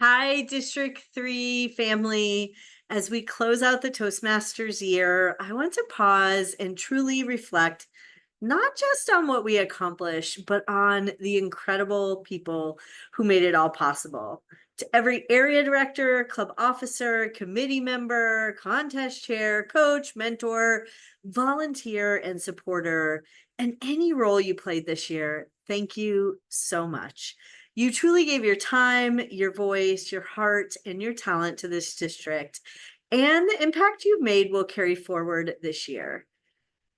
Hi, District 3 family. As we close out the Toastmasters year, I want to pause and truly reflect not just on what we accomplished, but on the incredible people who made it all possible. To every area director, club officer, committee member, contest chair, coach, mentor, volunteer, and supporter, and any role you played this year, thank you so much. You truly gave your time, your voice, your heart, and your talent to this district, and the impact you've made will carry forward this year.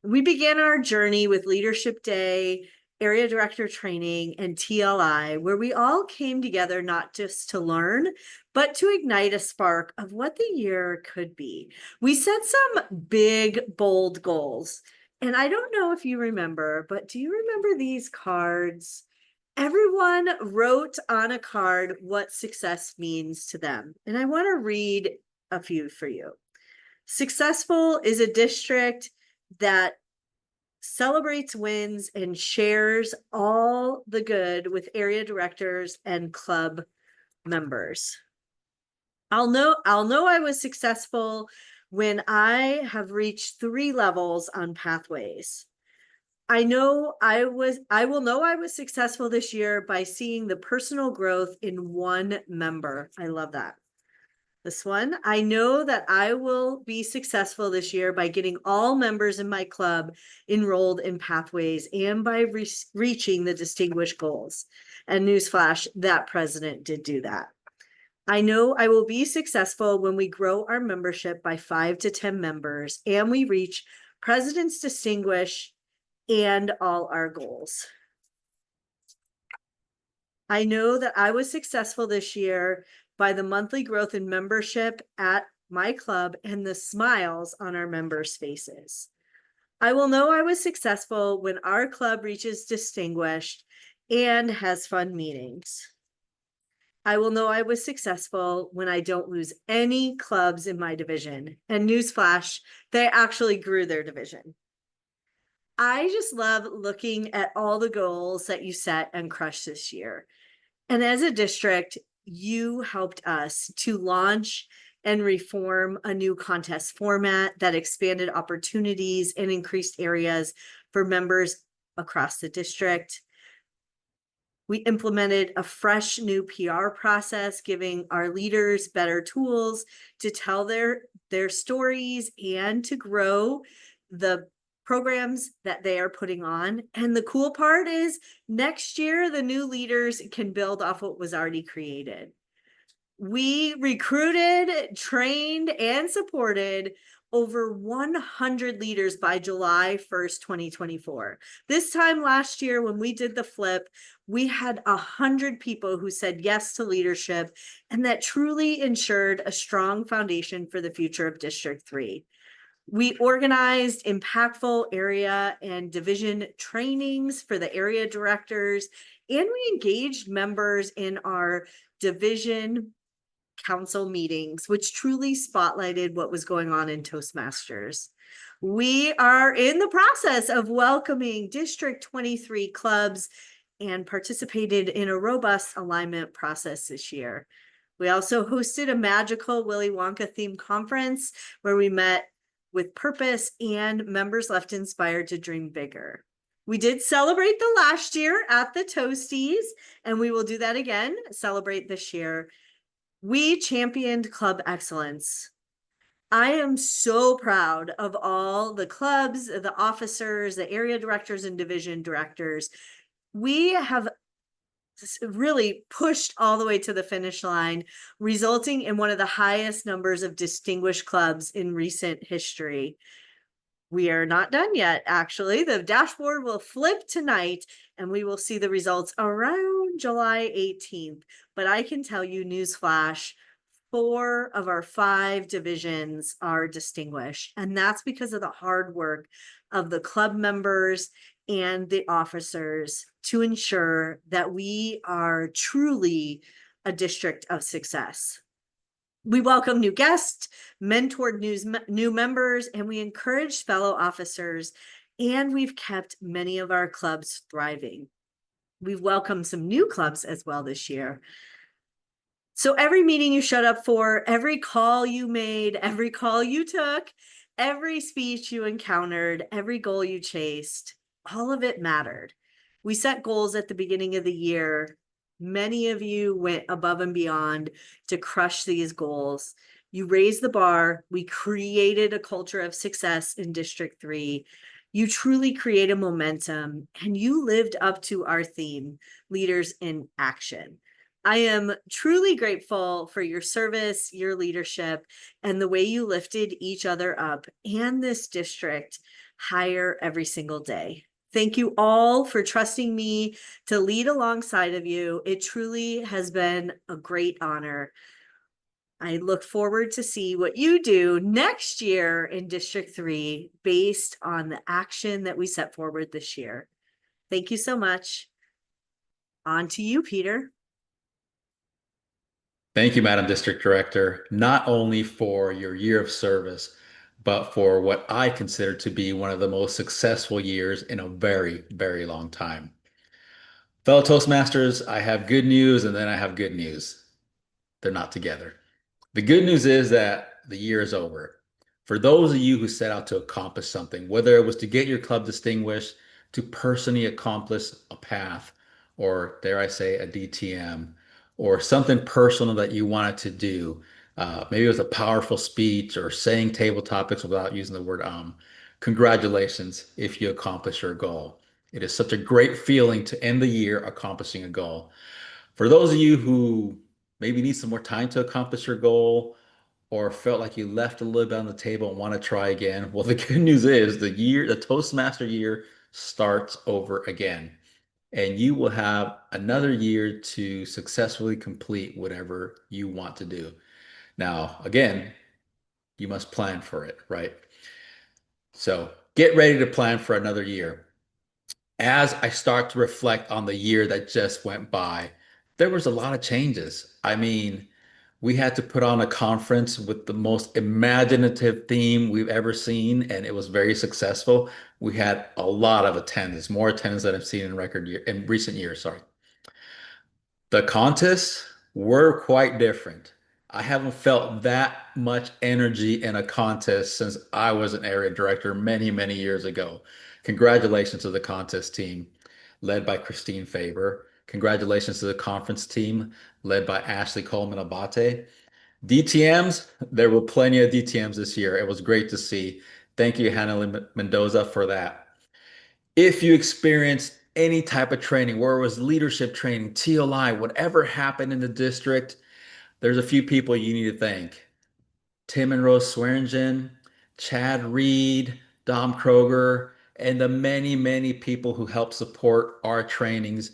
We began our journey with Leadership Day, Area Director Training, and TLI, where we all came together not just to learn, but to ignite a spark of what the year could be. We set some big, bold goals. And I don't know if you remember, but do you remember these cards? Everyone wrote on a card what success means to them. And I want to read a few for you. Successful is a district that celebrates wins and shares all the good with area directors and club members. I'll know I was successful when I have reached 3 levels on pathways. I will know I was successful this year by seeing the personal growth in one member. I love that. This one, I know that I will be successful this year by getting all members in my club enrolled in pathways and by reaching the distinguished goals. And newsflash, that president did do that. I know I will be successful when we grow our membership by 5 to 10 members and we reach president's distinguished and all our goals. I know that I was successful this year by the monthly growth in membership at my club and the smiles on our members' faces. I will know I was successful when our club reaches distinguished and has fun meetings. I will know I was successful when I don't lose any clubs in my division. And newsflash, they actually grew their division. I just love looking at all the goals that you set and crushed this year. And as a district, you helped us to launch and reform a new contest format that expanded opportunities and increased areas for members across the district. We implemented a fresh new PR process, giving our leaders better tools to tell their stories and to grow the programs that they are putting on. And the cool part is next year, the new leaders can build off what was already created. We recruited, trained, and supported over 100 leaders by July 1st, 2024. This time last year, when we did the flip, we had 100 people who said yes to leadership, and that truly ensured a strong foundation for the future of District 3. We organized impactful area and division trainings for the area directors, and we engaged members in our division council meetings, which truly spotlighted what was going on in Toastmasters. We are in the process of welcoming District 23 clubs and participated in a robust alignment process this year. We also hosted a magical Willy Wonka themed conference where we met with purpose and members left inspired to dream bigger. We did celebrate the last year at the Toasties, and we will do that again, celebrate this year. We championed club excellence. I am so proud of all the clubs, the officers, the area directors, and division directors. We have really pushed all the way to the finish line, resulting in one of the highest numbers of distinguished clubs in recent history. We are not done yet, actually. The dashboard will flip tonight and we will see the results around July 18th. But I can tell you, newsflash, 4 of our 5 divisions are distinguished. And that's because of the hard work of the club members and the officers to ensure that we are truly a district of success. We welcome new guests, mentored new members, and we encouraged fellow officers, and we've kept many of our clubs thriving. We've welcomed some new clubs as well this year. So every meeting you showed up for, every call you made, every call you took, every speech you encountered, every goal you chased, all of it mattered. We set goals at the beginning of the year. Many of you went above and beyond to crush these goals. You raised the bar. We created a culture of success in District 3. You truly created momentum, and you lived up to our theme, Leaders in Action. I am truly grateful for your service, your leadership, and the way you lifted each other up and this district higher every single day. Thank you all for trusting me to lead alongside of you. It truly has been a great honor. I look forward to see what you do next year in District 3 based on the action that we set forward this year. Thank you so much. On to you, Peter. Thank you, Madam District Director, not only for your year of service, but for what I consider to be one of the most successful years in a very, very long time. Fellow Toastmasters, I have good news and then I have good news. They're not together. The good news is that the year is over. For those of you who set out to accomplish something, whether it was to get your club distinguished, to personally accomplish a path, or dare I say, a DTM, or something personal that you wanted to do, maybe it was a powerful speech or saying table topics without using the word congratulations if you accomplish your goal. It is such a great feeling to end the year accomplishing a goal. For those of you who maybe need some more time to accomplish your goal or felt like you left a little bit on the table and want to try again, well, the good news is the Toastmaster year starts over again. And you will have another year to successfully complete whatever you want to do. Now, again, you must plan for it, right? So get ready to plan for another year. As I start to reflect on the year that just went by, there was a lot of changes. I mean, we had to put on a conference with the most imaginative theme we've ever seen, and it was very successful. We had a lot of attendance, more attendance than I've seen in recent years, sorry. The contests were quite different. I haven't felt that much energy in a contest since I was an area director many, many years ago. Congratulations to the contest team led by Christine Faber. Congratulations to the conference team led by Ashley Coleman Abate. DTMs, there were plenty of DTMs this year. It was great to see. Thank you, Hannah Mendoza, for that. If you experienced any type of training, where it was leadership training, TLI, whatever happened in the district, there's a few people you need to thank. Tim and Rose Swearingen, Chad Reed, Dom Kroger, and the many, many people who help support our trainings.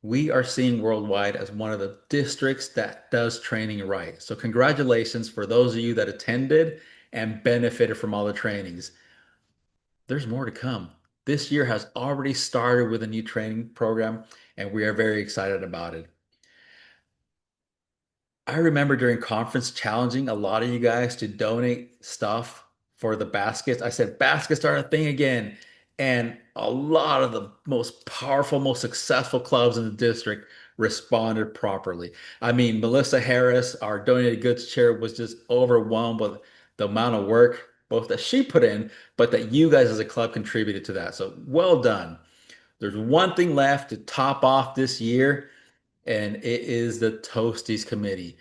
We are seen worldwide as one of the districts that does training right. So congratulations for those of you that attended and benefited from all the trainings. There's more to come. This year has already started with a new training program, and we are very excited about it. I remember during conference challenging a lot of you guys to donate stuff for the baskets. I said, baskets are a thing again. And a lot of the most powerful, most successful clubs in the district responded properly. I mean, Melissa Harris, our donated goods chair, was just overwhelmed with the amount of work, both that she put in, but that you guys as a club contributed to that. So well done. There's one thing left to top off this year, and it is the Toasties Committee.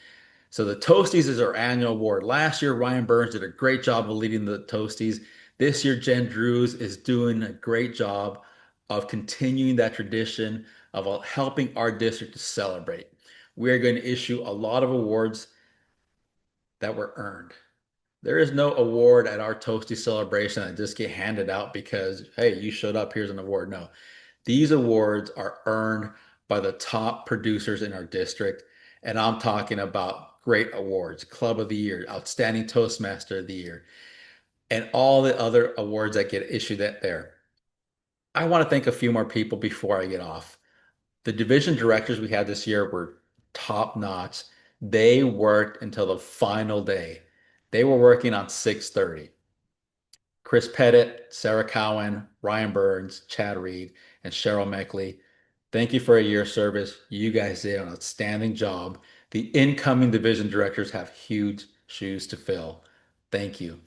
So the Toasties is our annual award. Last year, Ryan Burns did a great job of leading the Toasties. This year, Jen Drews is doing a great job of continuing that tradition of helping our district to celebrate. We are going to issue a lot of awards that were earned. There is no award at our Toasty celebration that just get handed out because, hey, you showed up, here's an award. No, these awards are earned by the top producers in our district. And I'm talking about great awards, Club of the Year, Outstanding Toastmaster of the Year, and all the other awards that get issued there. I want to thank a few more people before I get off. The division directors we had this year were top notch. They worked until the final day. They were working on 6:30. Chris Pettit, Sarah Cowan, Ryan Burns, Chad Reed, and Cheryl Meckley. Thank you for a year of service. You guys did an outstanding job. The incoming division directors have huge shoes to fill. Thank you.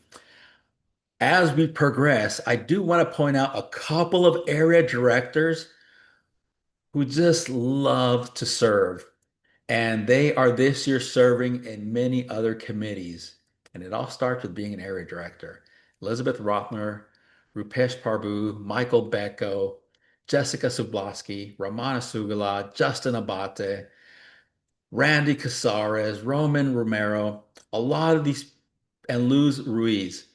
As we progress, I do want to point out a couple of area directors who just love to serve. And they are this year serving in many other committees. And it all starts with being an area director. Elizabeth Rothner, Rupesh Prabhu, Michael Becko, Jessica Sublaski, Ramana Sugala, Justin Abate, Randy Casares, Roman Romero, a lot of these, and Luz Ruiz.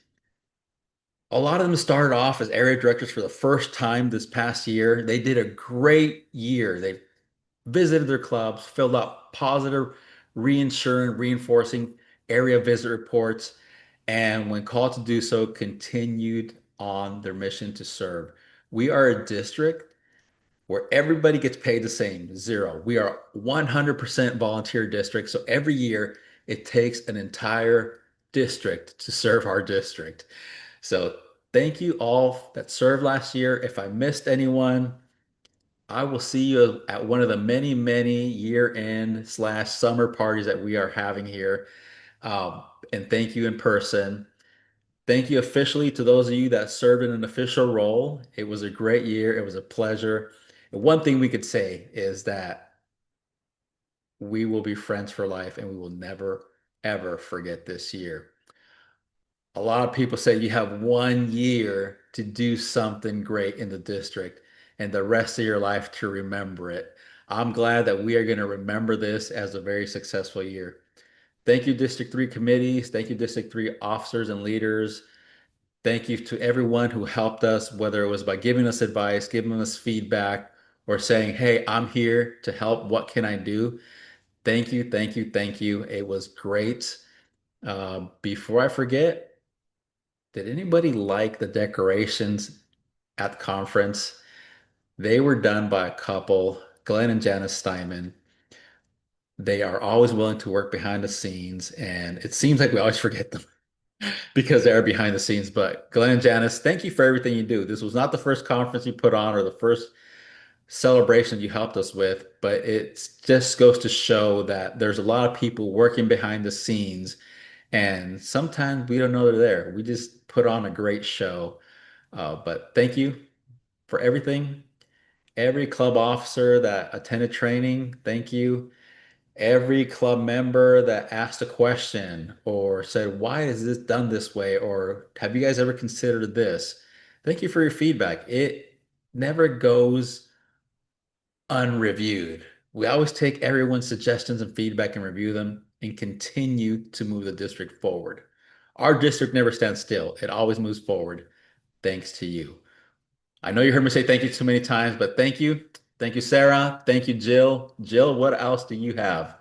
A lot of them started off as area directors for the first time this past year. They did a great year. They visited their clubs, filled out positive, reinforcing area visit reports, and when called to do so, continued on their mission to serve. We are a district where everybody gets paid the same, zero. We are 100% volunteer district, so every year it takes an entire district to serve our district. So thank you all that served last year. If I missed anyone, I will see you at one of the many, many year-end slash summer parties that we are having here. Um, and thank you in person. Thank you officially to those of you that served in an official role. It was a great year. It was a pleasure. And one thing we could say is that we will be friends for life and we will never, ever forget this year. A lot of people say you have 1 year to do something great in the district and the rest of your life to remember it. I'm glad that we are going to remember this as a very successful year. Thank you, District 3 committees. Thank you, District 3 officers and leaders. Thank you to everyone who helped us, whether it was by giving us advice, giving us feedback, or saying, hey, I'm here to help. What can I do? Thank you, thank you, thank you. It was great. Before I forget, did anybody like the decorations at the conference? They were done by a couple, Glenn and Janice Steinman. They are always willing to work behind the scenes, and it seems like we always forget them because they are behind the scenes. But Glenn and Janice, thank you for everything you do. This was not the first conference you put on or the first celebration you helped us with, but it just goes to show that there's a lot of people working behind the scenes, and sometimes we don't know they're there. We just put on a great show. But thank you for everything. Every club officer that attended training, thank you. Every club member that asked a question or said, why is this done this way? Or have you guys ever considered this? Thank you for your feedback. It never goes unreviewed. We always take everyone's suggestions and feedback and review them and continue to move the district forward. Our district never stands still. It always moves forward thanks to you. I know you heard me say thank you so many times, but thank you. Thank you, Sarah. Thank you, Jill. Jill, what else do you have?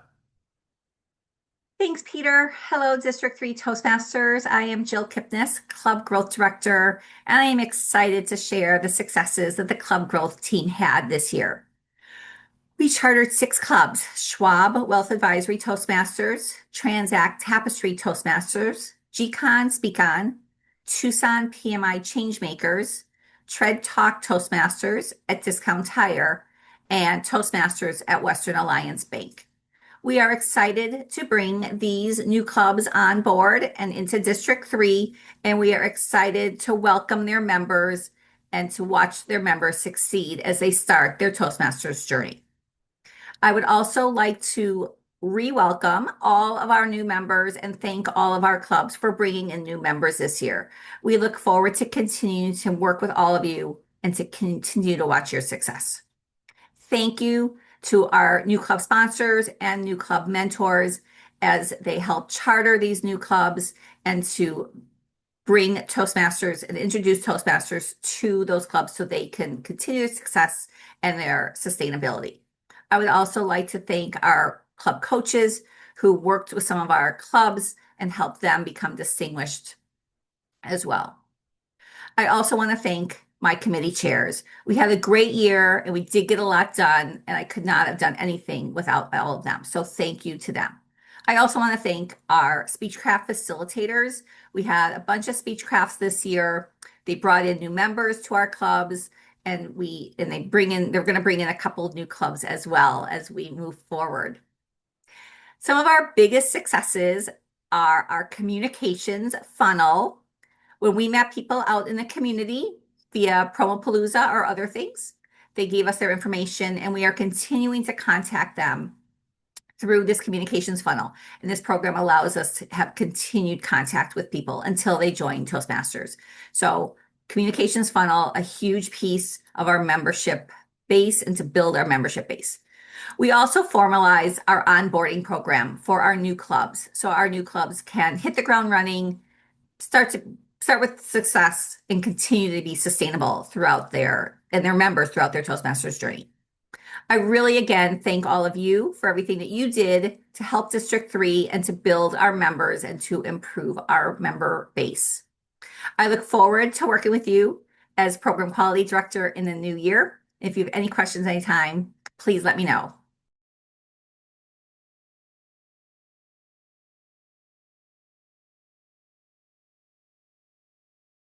Thanks, Peter. Hello, District 3 Toastmasters. I am Jill Kipnis, Club Growth Director, and I am excited to share the successes that the Club Growth team had this year. We chartered 6 clubs: Schwab Wealth Advisory Toastmasters, Transact Tapestry Toastmasters, GCon SpeakOn, Tucson PMI Changemakers, Tread Talk Toastmasters at Discount Tire, and Toastmasters at Western Alliance Bank. We are excited to bring these new clubs on board and into District 3, and we are excited to welcome their members and to watch their members succeed as they start their Toastmasters journey. I would also like to re-welcome all of our new members and thank all of our clubs for bringing in new members this year. We look forward to continuing to work with all of you and to continue to watch your success. Thank you to our new club sponsors and new club mentors as they help charter these new clubs and to bring Toastmasters and introduce Toastmasters to those clubs so they can continue their success and their sustainability. I would also like to thank our club coaches who worked with some of our clubs and helped them become distinguished as well. I also want to thank my committee chairs. We had a great year and we did get a lot done, and I could not have done anything without all of them. So thank you to them. I also want to thank our Speechcraft facilitators. We had a bunch of Speechcrafts this year. They brought in new members to our clubs, and they're going to bring in a couple of new clubs as well as we move forward. Some of our biggest successes are our communications funnel. When we met people out in the community via Promopalooza or other things, they gave us their information, and we are continuing to contact them through this communications funnel. And this program allows us to have continued contact with people until they join Toastmasters. So communications funnel, a huge piece of our membership base and to build our membership base. We also formalize our onboarding program for our new clubs. So our new clubs can hit the ground running, start with success, and continue to be sustainable throughout their members throughout their Toastmasters journey. I really, again, thank all of you for everything that you did to help District 3 and to build our members and to improve our member base. I look forward to working with you as Program Quality Director in the new year. If you have any questions anytime, please let me know.